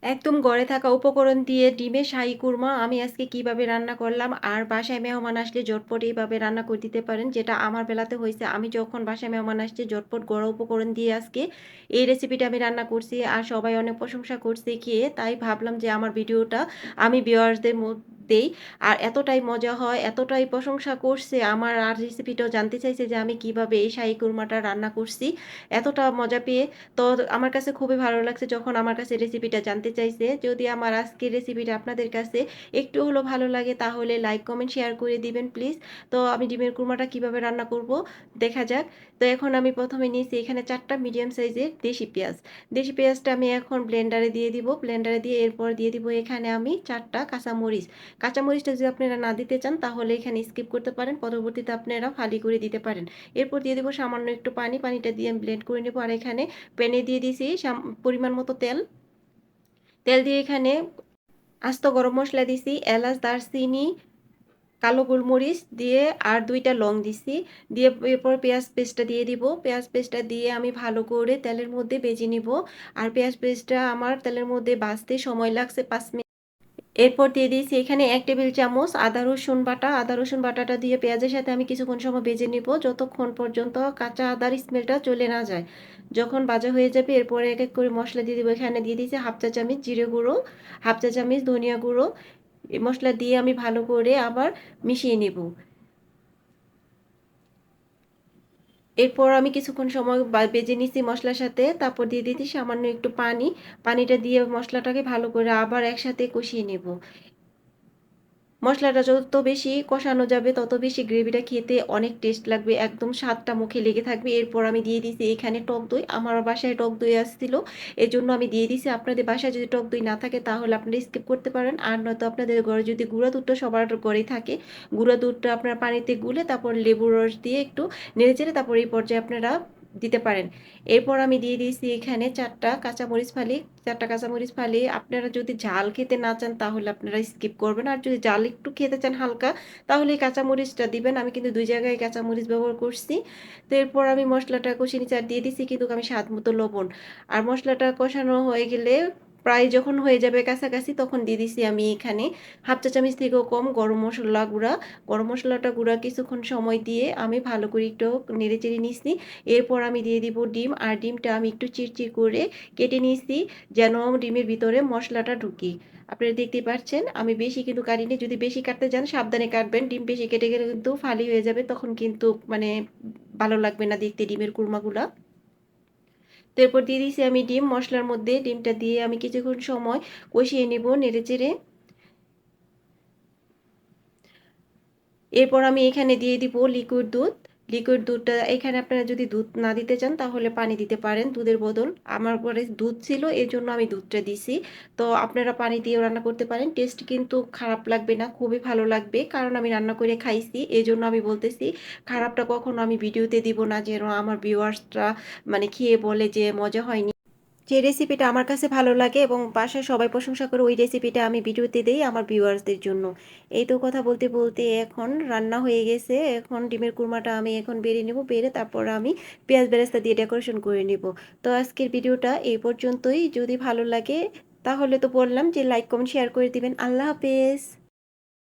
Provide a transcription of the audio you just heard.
একদম ঘরে থাকা উপকরণ দিয়ে ডিমের শাহী কুরমা আমি আজকে কিভাবে রান্না করলাম আর বাসায় মেহমান আসলে ঝটপট এইভাবে রান্না করে দিতে পারেন, যেটা আমার বেলাতে হয়েছে। আমি যখন বাসায় মেহমান আসছে ঝটপট ঘরোয়া উপকরণ দিয়ে আজকে এই রেসিপিটা আমি রান্না করছি আর সবাই অনেক প্রশংসা করছে খেয়ে, তাই ভাবলাম যে আমার ভিডিওটা আমি ভিউয়ার্সদের মধ্যেই। আর এতটাই মজা হয়, এতটাই প্রশংসা করছে আমার, আর রেসিপিটাও জানতে চাইছে যে আমি কিভাবে এই শাহী কুরমাটা রান্না করছি। এতটা মজা পেয়ে তো আমার কাছে খুবই ভালো লাগছে যখন আমার কাছে রেসিপিটা জানতে চাইছে। যদি আমার আজকের রেসিপিটা আপনাদের কাছে একটু হলেও ভালো লাগে তাহলে লাইক কমেন্ট শেয়ার করে দিবেন প্লিজ। তো আমি ডিমের কুরমাটা কিভাবে রান্না করব দেখা যাক। তো এখন আমি প্রথমে নিয়েছি এখানে 4টা মিডিয়াম সাইজের দেশি পেঁয়াজ। দেশি পেঁয়াজটা আমি এখন ব্লেন্ডারে দিয়ে দিব, ব্লেন্ডারে দিয়ে এরপর দিয়ে দিব এখানে আমি 4টা কাঁচামরিচ। কাঁচামরিচটা যদি আপনারা না দিতে চান তাহলে এখানে স্কিপ করতে পারেন, পরবর্তীতে আপনারা ফালি করে দিতে পারেন। এরপর দিয়ে দেবো সামান্য একটু পানি, পানিটা দিয়ে আমি ব্লেন্ড করে নেব। আর এখানে প্যানে দিয়ে দিয়েছি পরিমাণ মতো তেল। তেল দিয়ে এখানে আস্ত গরম মশলা দিছি, এলাচ, দারচিনি, কালো গোলমরিচ দিয়ে আর 2টা লং দিছি। দিয়ে এরপর পেঁয়াজ পেস্টটা দিয়ে দিব। পেঁয়াজ পেস্টটা দিয়ে আমি ভালো করে তেলের মধ্যে ভেজে নিব। আর পেঁয়াজ পেস্টটা আমার তেলের মধ্যে ভাজতে সময় লাগছে 5 মিনিট। এরপর দিয়ে দিয়েছি এখানে 1 টেবিল চামচ আদা রসুন বাটা। আদা রসুন বাটাটা দিয়ে পেঁয়াজের সাথে আমি কিছুক্ষণ সময় ভেজে নিব, যতক্ষণ পর্যন্ত কাঁচা আদার স্মেলটা চলে না যায়। যখন ভাজা হয়ে যাবে এরপরে এক এক করে মশলা দিয়ে দিব। এখানে দিয়ে দিয়েছি হাফ চা চামচ জিরে গুঁড়ো, হাফ চা চামচ ধনিয়া গুঁড়ো। এই মশলা দিয়ে আমি ভালো করে আবার মিশিয়ে নেব। এরপর আমি কিছুক্ষণ সময় ভেজে নিচ্ছি মশলার সাথে, তারপর দিয়ে দিচ্ছি সামান্য একটু পানি। পানিটা দিয়ে মশলাটাকে ভালো করে আবার একসাথে কষিয়ে নেব। মশলাটা যত বেশি কষানো যাবে তত বেশি গ্রেভিটা খেতে অনেক টেস্ট লাগবে, একদম স্বাদটা মুখে লেগে থাকবে। এরপর আমি দিয়ে দিয়েছি এখানে টক দই। আমার বাসায় টক দই আসছিল, এই জন্য আমি দিয়ে দিয়েছি। আপনাদের বাসায় যদি টক দই না থাকে তাহলে আপনারা স্কিপ করতে পারেন। আর নয়তো আপনাদের ঘরে যদি গুঁড়া দুধটা সবার ঘরেই থাকে, গুঁড়া দুধটা আপনার পানিতে গুলে তারপর লেবুর রস দিয়ে একটু নেড়েচেড়ে তারপর এই পর্যায়ে আপনারা দিতে পারেন। এরপর আমি দিয়ে দিয়েছি এখানে 4টা কাঁচামরিচ ফালি। আপনারা যদি ঝাল খেতে না চান তাহলে আপনারা স্কিপ করবেন, আর যদি ঝাল একটু খেতে চান হালকা তাহলে এই কাঁচামরিচটা দিবেন। আমি কিন্তু 2 জায়গায় কাঁচামরিচ ব্যবহার করছি। তো এরপর আমি মশলাটা কষিয়ে নিচ্ছি আর দিয়ে দিচ্ছি কিন্তু আমি স্বাদ মতো লবণ। আর মশলাটা কষানো হয়ে গেলে প্রায় যখন হয়ে যাবে কাছাকাছি তখন দিয়ে দিছি আমি এখানে হাফ চা চামচ থেকেও কম গরম মশলা গুঁড়া। গরম মশলাটা গুঁড়া কিছুক্ষণ সময় দিয়ে আমি ভালো করে একটু নেড়ে চেড়ে নিচ্ছি। এরপর আমি দিয়ে দিব ডিম, আর ডিমটা আমি একটু চিরচির করে কেটে নিয়েছি যেন ডিমের ভিতরে মশলাটা ঢুকি। আপনারা দেখতে পাচ্ছেন আমি বেশি কিন্তু কাটিনি, যদি বেশি কাটতে যান সাবধানে কাটবেন, ডিম বেশি কেটে গেলে কিন্তু ফালি হয়ে যাবে, তখন কিন্তু মানে ভালো লাগবে না দেখতে ডিমের কুরমাগুলা। তো এরপর দিয়ে দিয়েছি আমি ডিম মশলার মধ্যে, ডিমটা দিয়ে আমি কিছুক্ষণ সময় কষিয়ে নিব নেড়ে চেড়ে। এরপর আমি এখানে দিয়ে দিব লিকুইড দুধ। লিকুইড দুধটা এখানে আপনারা যদি দুধ না দিতে চান তাহলে পানি দিতে পারেন দুধের বদল। আমার ঘরে দুধ ছিল এই জন্য আমি দুধটা দিছি। তো আপনারা পানি দিয়েও রান্না করতে পারেন, টেস্ট কিন্তু খারাপ লাগবে না, খুবই ভালো লাগবে, কারণ আমি রান্না করে খাইছি এই জন্য আমি বলতেছি। খারাপটা কখনো আমি ভিডিওতে দিব না যেন আমার ভিউয়ার্সরা মানে খেয়ে বলে যে মজা হয়নি। যে রেসিপিটা আমার কাছে ভালো লাগে এবং বাসায় সবাই প্রশংসা করে ওই রেসিপিটা আমি ভিডিওতে দেই আমার ভিউয়ার্সদের জন্য। এই তো কথা বলতে বলতে এখন রান্না হয়ে গেছে। এখন ডিমের কুরমাটা আমি এখন বেড়ে নেব, বেড়ে তারপর আমি পেঁয়াজ বেরেস্তা দিয়ে ডেকোরেশন করে নেব। তো আজকের ভিডিওটা এই পর্যন্তই। যদি ভালো লাগে তাহলে তো বললাম যে লাইক কমেন্ট শেয়ার করে দিবেন। আল্লাহ হাফেজ।